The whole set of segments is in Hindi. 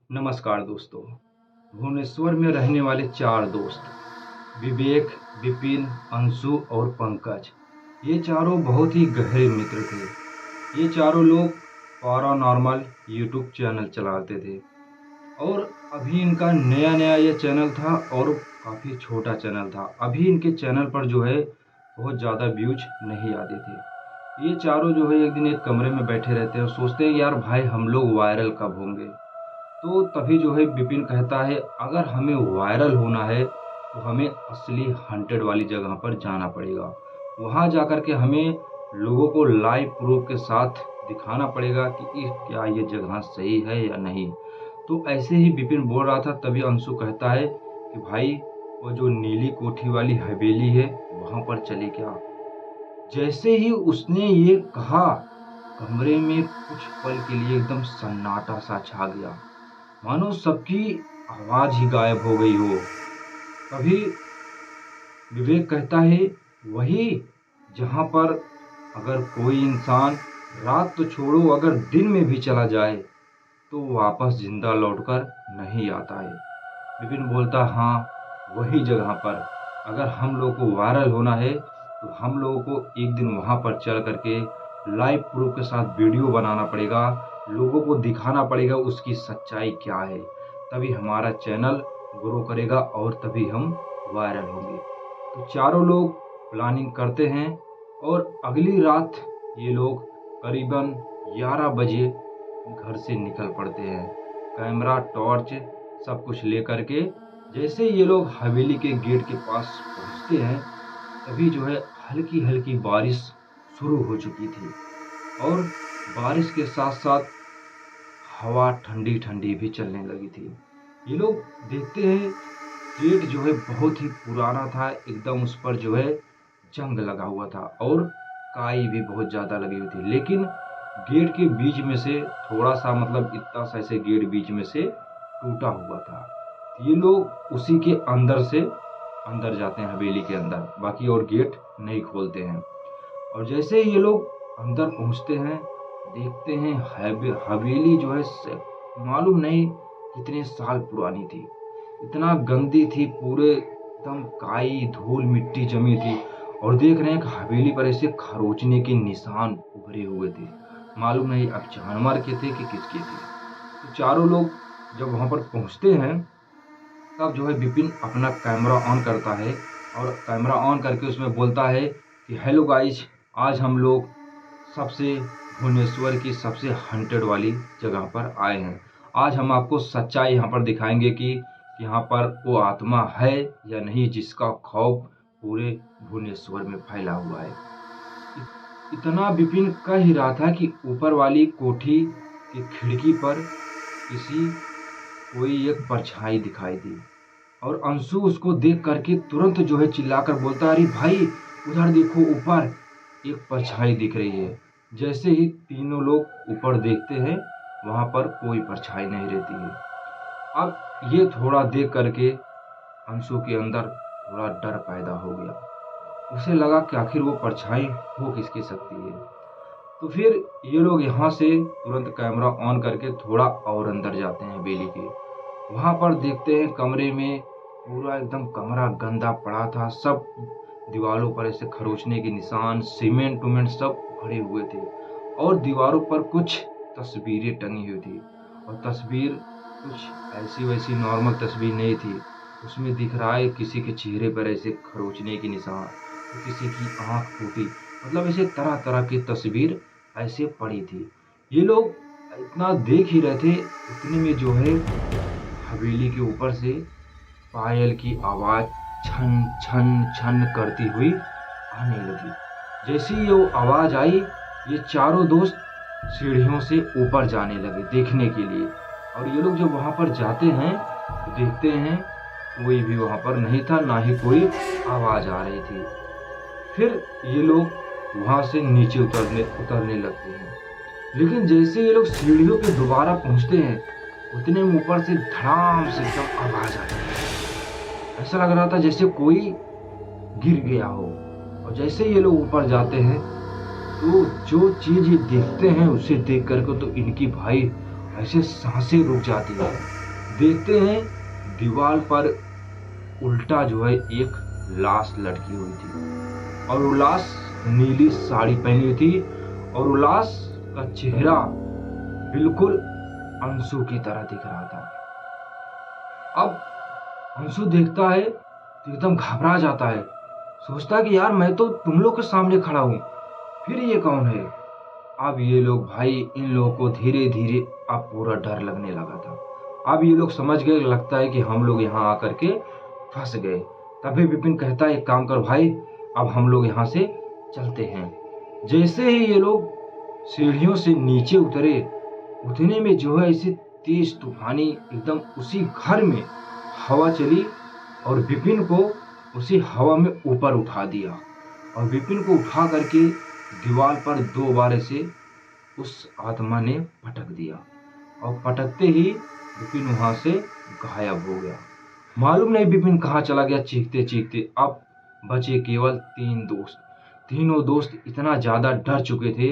नमस्कार दोस्तों। भुवनेश्वर में रहने वाले चार दोस्त विवेक, विपिन, अंशु और पंकज, ये चारों बहुत ही गहरे मित्र थे। ये चारों लोग पैरानॉर्मल यूट्यूब चैनल चलाते थे और अभी इनका नया नया ये चैनल था और काफ़ी छोटा चैनल था। अभी इनके चैनल पर जो है बहुत ज़्यादा व्यूज नहीं आते थे। ये चारों जो है एक दिन एक कमरे में बैठे रहते हैं और सोचते हैं यार भाई हम लोग वायरल कब होंगे। तो तभी जो है विपिन कहता है अगर हमें वायरल होना है तो हमें असली हंटेड वाली जगह पर जाना पड़ेगा। वहाँ जाकर के हमें लोगों को लाइव प्रूफ के साथ दिखाना पड़ेगा कि क्या ये जगह सही है या नहीं। तो ऐसे ही विपिन बोल रहा था तभी अंशु कहता है कि भाई वो जो नीली कोठी वाली हवेली है वहाँ पर चले क्या। जैसे ही उसने ये कहा कमरे में कुछ पल के लिए एकदम सन्नाटा सा छा गया, मानो सबकी आवाज ही गायब हो गई हो। तभी विवेक कहता है वही जहां पर अगर कोई इंसान रात तो छोड़ो अगर दिन में भी चला जाए तो वापस जिंदा लौटकर नहीं आता है। विपिन बोलता हाँ वही जगह पर अगर हम लोग को वायरल होना है तो हम लोगों को एक दिन वहां पर चल करके लाइव प्रूफ के साथ वीडियो बनाना पड़ेगा। लोगों को दिखाना पड़ेगा उसकी सच्चाई क्या है। तभी हमारा चैनल ग्रो करेगा और तभी हम वायरल होंगे। तो चारों लोग प्लानिंग करते हैं और अगली रात ये लोग करीबन 11 बजे घर से निकल पड़ते हैं। कैमरा, टॉर्च सब कुछ लेकर के जैसे ये लोग हवेली के गेट के पास पहुंचते हैं तभी जो है हल्की हल्की बारिश शुरू हो चुकी थी और बारिश के साथ साथ हवा ठंडी ठंडी भी चलने लगी थी। ये लोग देखते हैं गेट जो है बहुत ही पुराना था, एकदम उस पर जो है जंग लगा हुआ था और काई भी बहुत ज़्यादा लगी हुई थी। लेकिन गेट के बीच में से थोड़ा सा मतलब इतना सा ऐसे गेट बीच में से टूटा हुआ था। ये लोग उसी के अंदर से अंदर जाते हैं हवेली के अंदर, बाकी और गेट नहीं खोलते हैं। और जैसे ही ये लोग अंदर पहुंचते हैं देखते हैं हवेली जो है मालूम नहीं कितने साल पुरानी थी। इतना गंदी थी, पूरे एकदम काई धूल मिट्टी जमी थी और देख रहे हैं कि हवेली पर ऐसे खरोचने के निशान उभरे हुए थे। मालूम नहीं अब जानवर के थे कि किसके थे। तो चारों लोग जब वहां पर पहुंचते हैं तब जो है विपिन अपना कैमरा ऑन करता है और कैमरा ऑन करके उसमें बोलता है कि हेलो गाइज, आज हम लोग सबसे भुवनेश्वर की सबसे हंटेड वाली जगह पर आए हैं। आज हम आपको सच्चाई यहाँ पर दिखाएंगे कि यहाँ पर वो आत्मा है या नहीं जिसका खौफ पूरे भुवनेश्वर में फैला हुआ है। इतना विपिन कह ही रहा था कि ऊपर वाली कोठी की खिड़की पर किसी कोई एक परछाई दिखाई दी और अंशु उसको देख करके तुरंत जो है चिल्लाकर बोलता अरे भाई उधर देखो, ऊपर एक परछाई दिख रही है। जैसे ही तीनों लोग ऊपर देखते हैं वहां पर कोई परछाई नहीं रहती है। अब ये थोड़ा देख करके अंशु के अंदर थोड़ा डर पैदा हो गया। उसे लगा कि आखिर वो परछाई हो किसकी सकती है। तो फिर ये लोग यहाँ से तुरंत कैमरा ऑन करके थोड़ा और अंदर जाते हैं हवेली के। वहाँ पर देखते हैं कमरे में पूरा एकदम कमरा गंदा पड़ा था। सब दीवारों पर ऐसे खरोचने के निशान, सीमेंट उमेंट सब भरे हुए थे और दीवारों पर कुछ तस्वीरें टंगी हुई थी और तस्वीर कुछ ऐसी वैसी नॉर्मल तस्वीर नहीं थी। उसमें दिख रहा है किसी के चेहरे पर ऐसे खरोचने के निशान, तो किसी की आंख फूटी, मतलब ऐसे तरह तरह की तस्वीर ऐसे पड़ी थी। ये लोग इतना देख ही रहे थे, उतने में जो है हवेली के ऊपर से पायल की आवाज छन छन छन करती हुई आने लगी। जैसे ही वो आवाज आई ये चारों दोस्त सीढ़ियों से ऊपर जाने लगे देखने के लिए। और ये लोग जब वहां पर जाते हैं तो देखते हैं कोई भी वहां पर नहीं था, ना ही कोई आवाज आ रही थी। फिर ये लोग वहां से नीचे उतरने लगते हैं। लेकिन जैसे ये लोग सीढ़ियों पे दोबारा पहुंचते हैं उतने में ऊपर से धड़ाम से एकदम आवाज आई। ऐसा लग रहा था जैसे कोई गिर गया हो। और जैसे ये लोग ऊपर जाते हैं तो जो चीज ये देखते हैं उसे देख करके तो इनकी भाई ऐसे सांसें रुक जाती है। देखते हैं दीवार पर उल्टा जो है एक लाश लटकी हुई थी और वो लाश नीली साड़ी पहनी हुई थी और वो लाश का चेहरा बिल्कुल अंशु की तरह दिख रहा था। अब अंशु देखता है तो एकदम घबरा जाता है, सोचता है कि यार मैं तो तुम लोग के सामने खड़ा हूं, फिर ये कौन है। अब ये लोग भाई इन लोगों को धीरे धीरे अब पूरा डर लगने लगा था। अब ये लोग समझ गए, लगता है कि हम लोग यहाँ आकर के फंस गए। तभी विपिन कहता है एक काम कर भाई, अब हम लोग यहाँ से चलते हैं। जैसे ही ये लोग सीढ़ियों से नीचे उतरे, उतने में जो है ऐसी तेज तूफानी एकदम उसी घर में हवा चली और विपिन को उसी हवा में ऊपर उठा दिया और विपिन को उठा करके दीवार पर 2 बार ऐसे उस आत्मा ने पटक दिया और पटकते ही विपिन वहां से गायब हो गया। मालूम नहीं विपिन कहाँ चला गया चीखते चीखते। अब बचे केवल 3 दोस्त। तीनों दोस्त इतना ज्यादा डर चुके थे,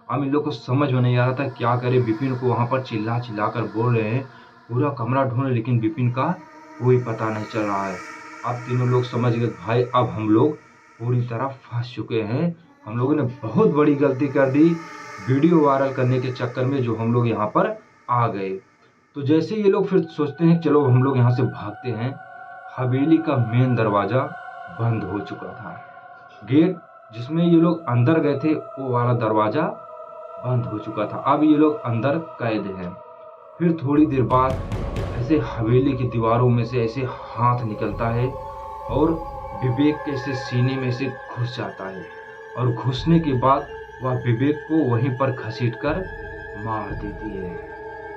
अब इन लोग को समझ में नहीं आ रहा था क्या करे। विपिन को वहां पर चिल्ला चिल्ला कर बोल रहे हैं, पूरा कमरा ढूंढ, लेकिन विपिन का कोई पता नहीं चल रहा है। अब तीनों लोग समझ गए भाई अब हम लोग पूरी तरह फंस चुके हैं, हम लोगों ने बहुत बड़ी गलती कर दी वीडियो वायरल करने के चक्कर में, जो हम लोग यहाँ पर आ गए। तो जैसे ये लोग फिर सोचते हैं चलो हम लोग यहाँ से भागते हैं, हवेली का मेन दरवाजा बंद हो चुका था। गेट जिसमें ये लोग अंदर गए थे वो वाला दरवाजा बंद हो चुका था। अब ये लोग अंदर कैद हैं। फिर थोड़ी देर बाद ऐसे हवेली की दीवारों में से ऐसे हाथ निकलता है और विवेक के ऐसे सीने में से घुस जाता है और घुसने के बाद वह विवेक को वहीं पर घसीट कर मार देती है।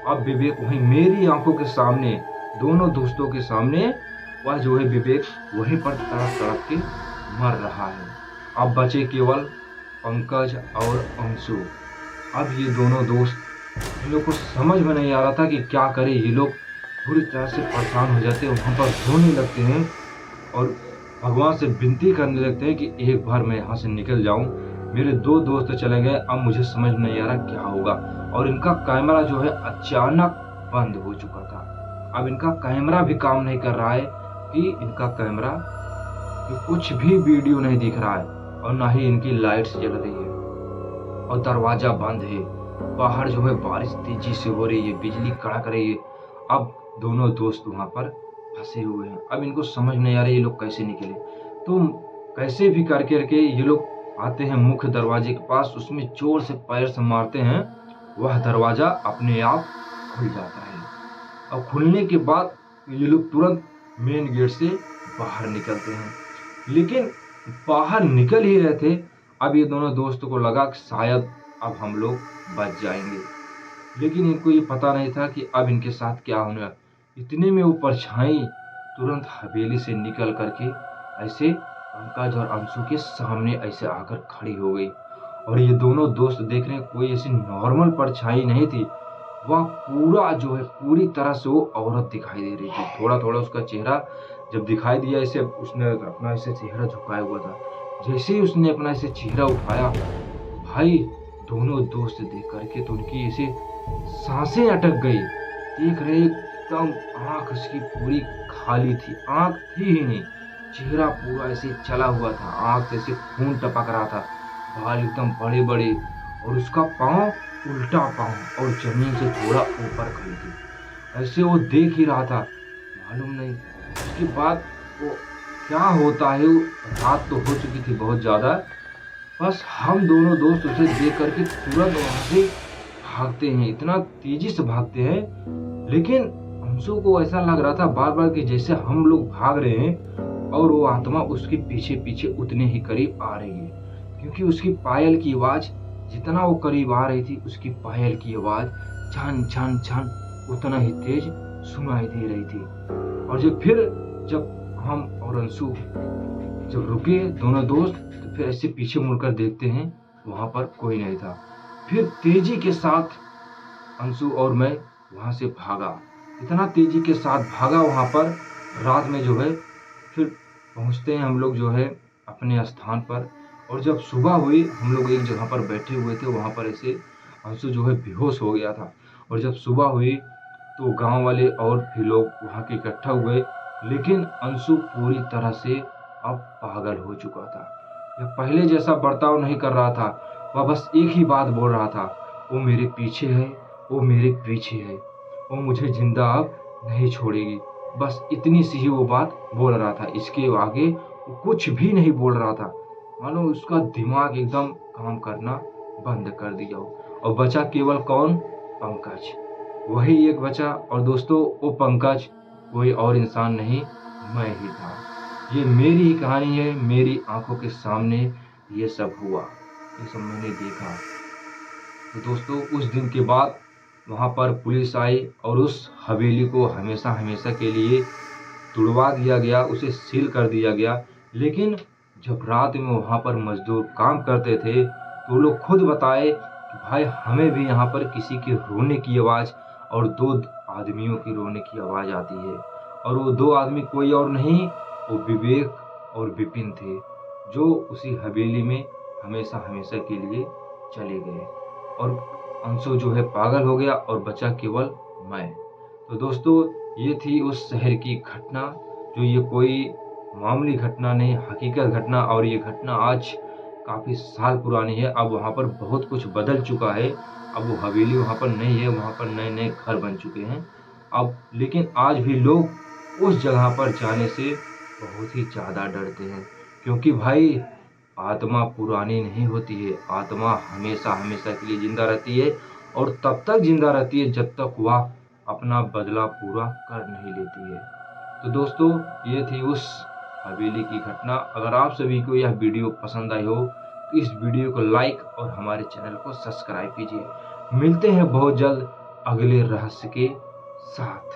अब विवेक वहीं मेरी आंखों के सामने, दोनों दोस्तों के सामने वह जो है विवेक वहीं पर तड़प तड़प के मर रहा है। अब बचे केवल पंकज और अंशु। अब ये दोनों दोस्त, इन लोग को समझ में नहीं आ रहा था कि क्या करे। ये लोग पूरी तरह से परेशान हो जाते हैं, वहाँ पर रोने लगते हैं और भगवान से विनती करने लगते हैं कि एक बार मैं यहाँ से निकल जाऊं, मेरे 2 दोस्त चले गए, अब मुझे समझ नहीं आ रहा क्या होगा। और इनका कैमरा जो है अचानक बंद हो चुका था। अब इनका कैमरा भी काम नहीं कर रहा है कि इनका कैमरा कुछ भी वीडियो नहीं दिख रहा है और ना ही इनकी लाइट्स जल रही है और दरवाजा बंद है। बाहर जो है बारिश तेजी से हो रही है, बिजली कड़क रही है। अब दोनों दोस्त वहां पर फंसे हुए हैं। अब इनको समझ नहीं आ रहा ये लोग कैसे निकले। तो कैसे भी करके ये लोग आते हैं मुख्य दरवाजे के पास, उसमें जोर से पैर से मारते हैं, वह दरवाजा अपने आप खुल जाता है। अब खुलने के बाद ये लोग तुरंत मेन गेट से बाहर निकलते हैं। लेकिन बाहर निकल ही रहे थे, अब ये दोनों दोस्तों को लगा कि शायद अब हम लोग बच जाएंगे, लेकिन इनको ये पता नहीं था कि अब इनके साथ क्या होने वाला। इतने में वो परछाई तुरंत हवेली से निकल करके ऐसे पंकज और अंशु के सामने ऐसे आकर खड़ी हो गई। और ये दोनों दोस्त देख रहे हैं कोई ऐसी नॉर्मल परछाई नहीं थी, वह पूरा जो है पूरी तरह से वो औरत दिखाई दे रही थी। थोड़ा थोड़ा उसका चेहरा जब दिखाई दिया, ऐसे उसने अपना ऐसे चेहरा झुकाया हुआ था। जैसे ही उसने अपना ऐसे चेहरा उठाया, भाई दोनों दोस्त देख करके तो उनकी ऐसे सांसें अटक गई। देख रहे एकदम आंख उसकी पूरी खाली थी, आंख थी ही नहीं, चेहरा पूरा ऐसे चला हुआ था, आंख से ऐसे खून टपक रहा था, बाल एकदम बड़े बड़े और उसका पाँव उल्टा पाँव और जमीन से थोड़ा ऊपर खड़ी थी। ऐसे वो देख ही रहा था, मालूम नहीं उसके बाद वो क्या होता है। रात तो हो चुकी थी बहुत ज्यादा, बस हम दोनों दोस्त उसे देख करके तुरंत वहां से भागते हैं, इतना तेजी से भागते हैं। लेकिन अंशु को ऐसा लग रहा था बार बार कि जैसे हम लोग भाग रहे हैं और वो आत्मा उसके पीछे पीछे उतने ही करीब आ रही है, क्योंकि उसकी पायल की आवाज जितना वो करीब आ रही थी, उसकी पायल की आवाज छन छन छन उतना ही तेज सुनाई दे रही थी। और जब हम और अंशु जब रुके दोनों दोस्त, तो फिर ऐसे पीछे मुड़कर देखते हैं, वहां पर कोई नहीं था। फिर तेजी के साथ अंशु और मैं वहां से भागा, इतना तेजी के साथ भागा वहां पर। रात में जो है फिर पहुंचते हैं हम लोग जो है अपने स्थान पर। और जब सुबह हुई, हम लोग एक जगह पर बैठे हुए थे, वहां पर ऐसे अंशु जो है बेहोश हो गया था और जब सुबह हुई तो गांव वाले और भी लोग वहां के इकट्ठा हुए, लेकिन अंशु पूरी तरह से अब पागल हो चुका था। यह पहले जैसा बर्ताव नहीं कर रहा था। वह बस एक ही बात बोल रहा था, वो मेरे पीछे है, वो मेरे पीछे है, वो मुझे जिंदा अब नहीं छोड़ेगी। बस इतनी सी ही वो बात बोल रहा था। इसके आगे वो कुछ भी नहीं बोल रहा था। मानो उसका दिमाग एकदम काम करना बंद कर दिया हो। और बचा केवल कौन? पंकज। वही एक बचा। और दोस्तों, वो पंकज कोई और इंसान नहीं, मैं ही था। ये मेरी ही कहानी है, मेरी आंखों के सामने ये सब हुआ, ये सब मैंने देखा। तो दोस्तों, उस दिन के बाद वहाँ पर पुलिस आई और उस हवेली को हमेशा हमेशा के लिए तुड़वा दिया गया, उसे सील कर दिया गया। लेकिन जब रात में वहाँ पर मजदूर काम करते थे तो वो लोग खुद बताए कि भाई हमें भी यहाँ पर किसी के रोने की आवाज़ और दो आदमियों की रोने की आवाज़ आती है। और वो दो आदमी कोई और नहीं, वो विवेक और विपिन थे, जो उसी हवेली में हमेशा हमेशा के लिए चले गए। और अंशु जो है पागल हो गया और बचा केवल मैं। तो दोस्तों, ये थी उस शहर की घटना, जो ये कोई मामूली घटना नहीं, हकीकत घटना। और ये घटना आज काफ़ी साल पुरानी है। अब वहाँ पर बहुत कुछ बदल चुका है। अब वो हवेली वहाँ पर नहीं है, वहाँ पर नए नए घर बन चुके हैं अब। लेकिन आज भी लोग उस जगह पर जाने से बहुत ही ज़्यादा डरते हैं, क्योंकि भाई आत्मा पुरानी नहीं होती है, आत्मा हमेशा हमेशा के लिए जिंदा रहती है। और तब तक जिंदा रहती है जब तक वह अपना बदला पूरा कर नहीं लेती है। तो दोस्तों, ये थी उस हवेली की घटना। अगर आप सभी को यह वीडियो पसंद आई हो तो इस वीडियो को लाइक और हमारे चैनल को सब्सक्राइब कीजिए। मिलते हैं बहुत जल्द अगले रहस्य के साथ।